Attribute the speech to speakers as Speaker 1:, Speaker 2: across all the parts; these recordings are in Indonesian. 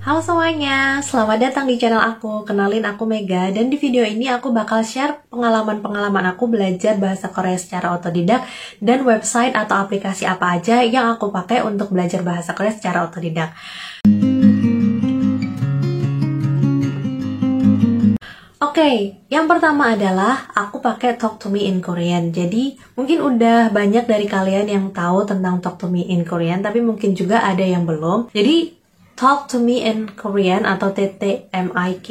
Speaker 1: Halo semuanya, selamat datang di channel aku. Kenalin aku Mega, dan di video ini aku bakal share pengalaman-pengalaman aku belajar bahasa Korea secara otodidak dan website atau aplikasi apa aja yang aku pakai untuk belajar bahasa Korea secara otodidak. Oke, yang pertama adalah aku pakai Talk to Me in Korean. Jadi mungkin udah banyak dari kalian yang tahu tentang Talk to Me in Korean, tapi mungkin juga ada yang belum. Jadi Talk to Me in Korean atau TTMIK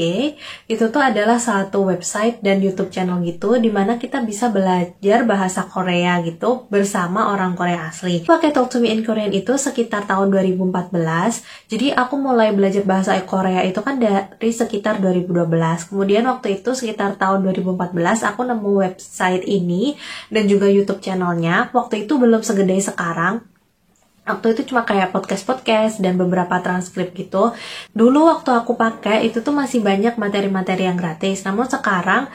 Speaker 1: itu tuh adalah satu website dan YouTube channel gitu dimana kita bisa belajar bahasa Korea gitu bersama orang Korea asli. Pakai Talk to Me in Korean itu sekitar tahun 2014. Jadi aku mulai belajar bahasa Korea itu kan dari sekitar 2012. Kemudian waktu itu sekitar tahun 2014 aku nemu website ini dan juga YouTube channelnya. Waktu itu belum segede sekarang. Waktu itu cuma kayak podcast-podcast dan beberapa transkrip gitu. Dulu waktu aku pakai itu tuh masih banyak materi-materi yang gratis. Namun sekarang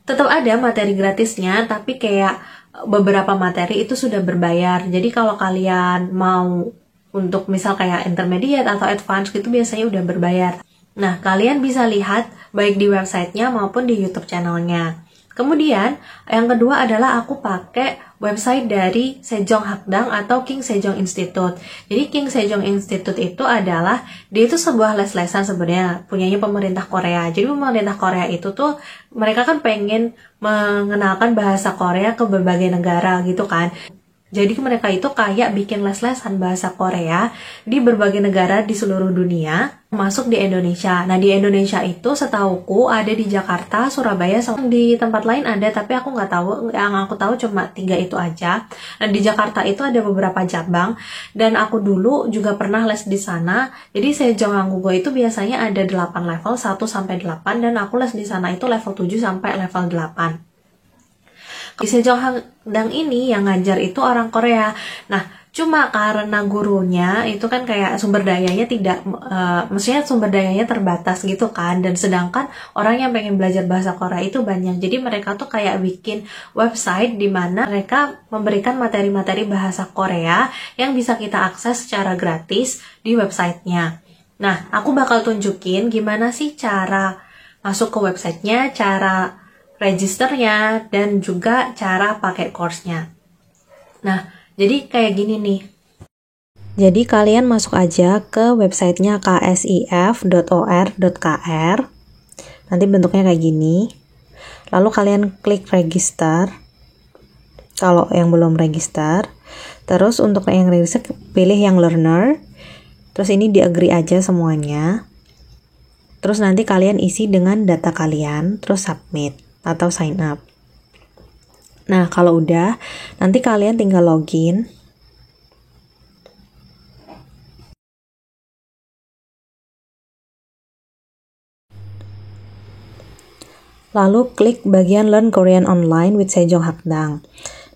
Speaker 1: tetap ada materi gratisnya, tapi kayak beberapa materi itu sudah berbayar. Jadi kalau kalian mau untuk misal kayak intermediate atau advance gitu biasanya udah berbayar. Nah, kalian bisa lihat baik di websitenya maupun di YouTube channelnya. Kemudian, yang kedua adalah aku pakai website dari Sejong Hakdang atau King Sejong Institute. Jadi King Sejong Institute itu adalah, dia itu sebuah les-lesan sebenarnya, punyanya pemerintah Korea. Jadi pemerintah Korea itu tuh, mereka kan pengen mengenalkan bahasa Korea ke berbagai negara gitu kan. Jadi mereka itu kayak bikin les-lesan bahasa Korea di berbagai negara di seluruh dunia, masuk di Indonesia. Nah, di Indonesia itu setauku ada di Jakarta, Surabaya, sama di tempat lain ada, tapi aku nggak tahu. Yang aku tahu cuma 3 itu aja. Nah, di Jakarta itu ada beberapa cabang, dan aku dulu juga pernah les di sana. Jadi Sejong Hanggugo itu biasanya ada 8 level, 1-8, dan aku les di sana itu level 7 sampai level 8. Di Sejong Hakdang ini yang ngajar itu orang Korea. Nah, cuma karena gurunya itu kan kayak sumber dayanya tidak, maksudnya sumber dayanya terbatas gitu kan. Dan sedangkan orang yang pengen belajar bahasa Korea itu banyak. Jadi mereka tuh kayak bikin website di mana mereka memberikan materi-materi bahasa Korea yang bisa kita akses secara gratis di websitenya. Nah, aku bakal tunjukin gimana sih cara masuk ke websitenya, cara registernya, dan juga cara pakai course-nya. Nah, jadi kayak gini nih. Jadi kalian masuk aja ke websitenya ksif.or.kr. Nanti bentuknya kayak gini. Lalu kalian klik register. Kalau yang belum register. Terus untuk yang register, pilih yang learner. Terus ini di agree aja semuanya. Terus nanti kalian isi dengan data kalian. Terus submit atau sign up. Nah, kalau udah, nanti kalian tinggal login. Lalu klik bagian Learn Korean Online with Sejong Hakdang.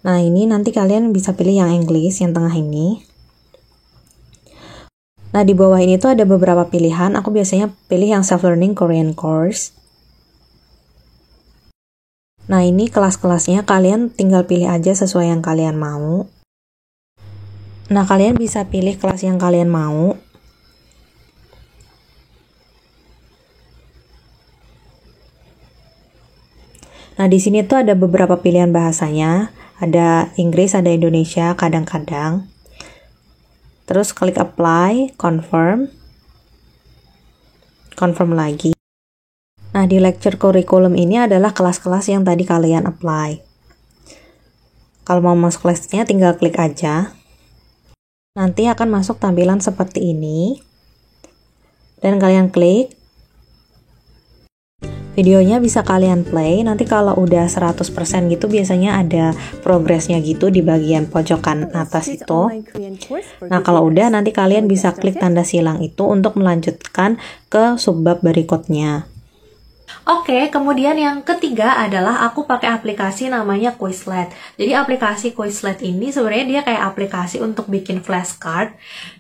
Speaker 1: Nah, ini nanti kalian bisa pilih yang English, yang tengah ini. Nah, di bawah ini tuh ada beberapa pilihan. Aku biasanya pilih yang Self-Learning Korean Course. Nah, ini kelas-kelasnya, kalian tinggal pilih aja sesuai yang kalian mau. Nah, kalian bisa pilih kelas yang kalian mau. Nah, di sini tuh ada beberapa pilihan bahasanya. Ada Inggris, ada Indonesia, kadang-kadang. Terus klik apply, confirm lagi. Nah, di lecture curriculum ini adalah kelas-kelas yang tadi kalian apply. Kalau mau masuk kelasnya tinggal klik aja. Nanti akan masuk tampilan seperti ini. Dan kalian klik. Videonya bisa kalian play. Nanti kalau udah 100% gitu biasanya ada progresnya gitu di bagian pojokan atas itu. Nah, kalau udah nanti kalian bisa klik tanda silang itu untuk melanjutkan ke subbab berikutnya. Oke, kemudian yang ketiga adalah aku pakai aplikasi namanya Quizlet. Jadi aplikasi Quizlet ini sebenarnya dia kayak aplikasi untuk bikin flashcard.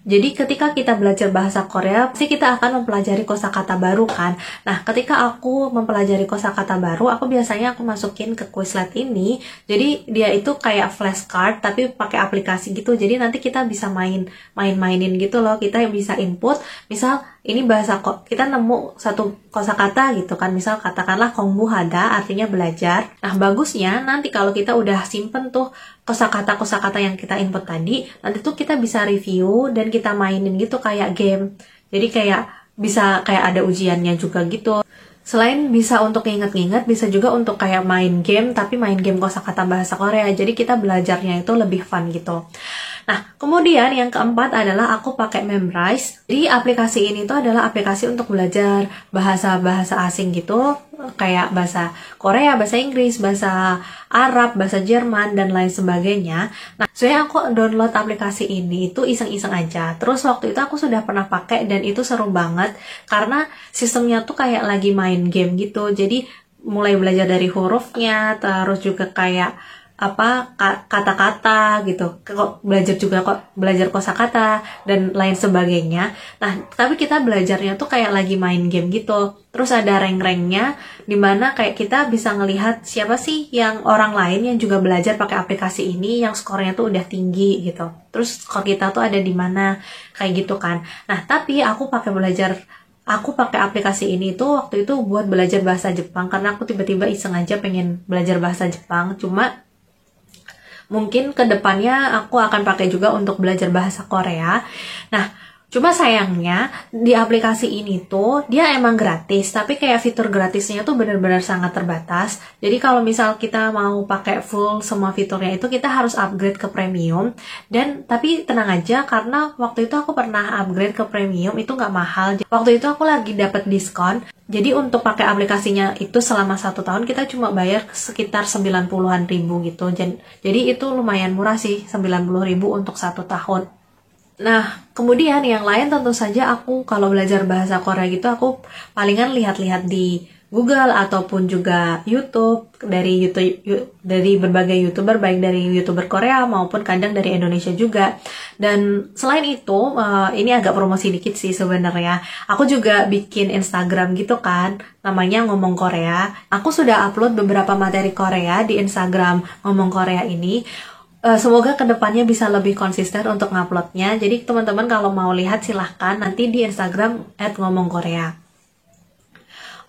Speaker 1: Jadi ketika kita belajar bahasa Korea, pasti kita akan mempelajari kosakata baru kan. Nah, ketika aku mempelajari kosakata baru, aku biasanya masukin ke Quizlet ini. Jadi dia itu kayak flashcard tapi pakai aplikasi gitu. Jadi nanti kita bisa mainin gitu loh. Kita bisa input, misal ini bahasa kok kita nemu satu kosakata gitu kan, misal katakanlah kombuhada artinya belajar. Nah bagusnya nanti kalau kita udah simpen tuh kosakata yang kita input tadi, nanti tuh kita bisa review dan kita mainin gitu kayak game. Jadi kayak bisa kayak ada ujiannya juga gitu. Selain bisa untuk nginget-nginget, bisa juga untuk kayak main game, tapi main game kosakata bahasa Korea. Jadi kita belajarnya itu lebih fun gitu. Nah, kemudian yang keempat adalah aku pakai Memrise. Jadi aplikasi ini tuh adalah aplikasi untuk belajar bahasa-bahasa asing gitu, kayak bahasa Korea, bahasa Inggris, bahasa Arab, bahasa Jerman, dan lain sebagainya. Nah, sebenarnya aku download aplikasi ini itu iseng-iseng aja. Terus waktu itu aku sudah pernah pakai dan itu seru banget karena sistemnya tuh kayak lagi main game gitu. Jadi mulai belajar dari hurufnya, terus juga kayak kata-kata gitu, kok belajar juga kok belajar kosakata dan lain sebagainya. Nah tapi kita belajarnya tuh kayak lagi main game gitu. Terus ada rank-ranknya dimana kayak kita bisa ngelihat siapa sih yang orang lain yang juga belajar pakai aplikasi ini yang skornya tuh udah tinggi gitu. Terus skor kita tuh ada di mana kayak gitu kan. Nah tapi aku pakai aplikasi ini tuh waktu itu buat belajar bahasa Jepang karena aku tiba-tiba iseng aja pengen belajar bahasa Jepang. Cuma mungkin kedepannya aku akan pakai juga untuk belajar bahasa Korea. Nah, cuma sayangnya di aplikasi ini tuh dia emang gratis, tapi kayak fitur gratisnya tuh benar-benar sangat terbatas. Jadi kalau misal kita mau pakai full semua fiturnya itu kita harus upgrade ke premium. Dan tapi tenang aja karena waktu itu aku pernah upgrade ke premium itu nggak mahal. Waktu itu aku lagi dapat diskon. Jadi untuk pakai aplikasinya itu selama 1 tahun kita cuma bayar sekitar 90-an ribu gitu. Jadi itu lumayan murah sih, 90 ribu untuk 1 tahun. Nah, kemudian yang lain tentu saja aku kalau belajar bahasa Korea gitu aku palingan lihat-lihat di Google ataupun juga YouTube dari berbagai YouTuber, baik dari YouTuber Korea maupun kadang dari Indonesia juga. Dan selain itu, ini agak promosi dikit sih sebenarnya. Aku juga bikin Instagram gitu kan, namanya Ngomong Korea. Aku sudah upload beberapa materi Korea di Instagram Ngomong Korea ini. Semoga kedepannya bisa lebih konsisten untuk nguploadnya. Jadi teman-teman kalau mau lihat silahkan nanti di Instagram @ngomongkorea.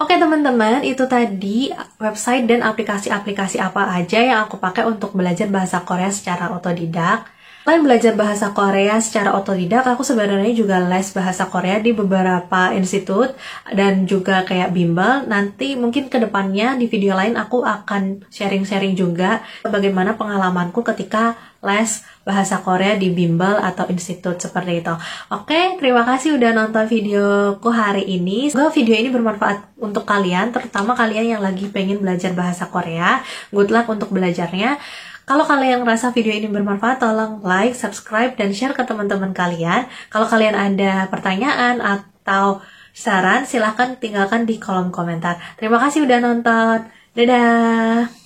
Speaker 1: Oke teman-teman, itu tadi website dan aplikasi-aplikasi apa aja yang aku pakai untuk belajar bahasa Korea secara otodidak. Selain belajar bahasa Korea secara otodidak, aku sebenarnya juga les bahasa Korea di beberapa institut dan juga kayak bimbel. Nanti mungkin kedepannya di video lain aku akan sharing-sharing juga bagaimana pengalamanku ketika les bahasa Korea di bimbel atau institut seperti itu. Oke, terima kasih udah nonton videoku hari ini. Semoga video ini bermanfaat untuk kalian, terutama kalian yang lagi pengen belajar bahasa Korea. Good luck untuk belajarnya. Kalau kalian ngerasa video ini bermanfaat, tolong like, subscribe, dan share ke teman-teman kalian. Kalau kalian ada pertanyaan atau saran, silahkan tinggalkan di kolom komentar. Terima kasih udah nonton. Dadah!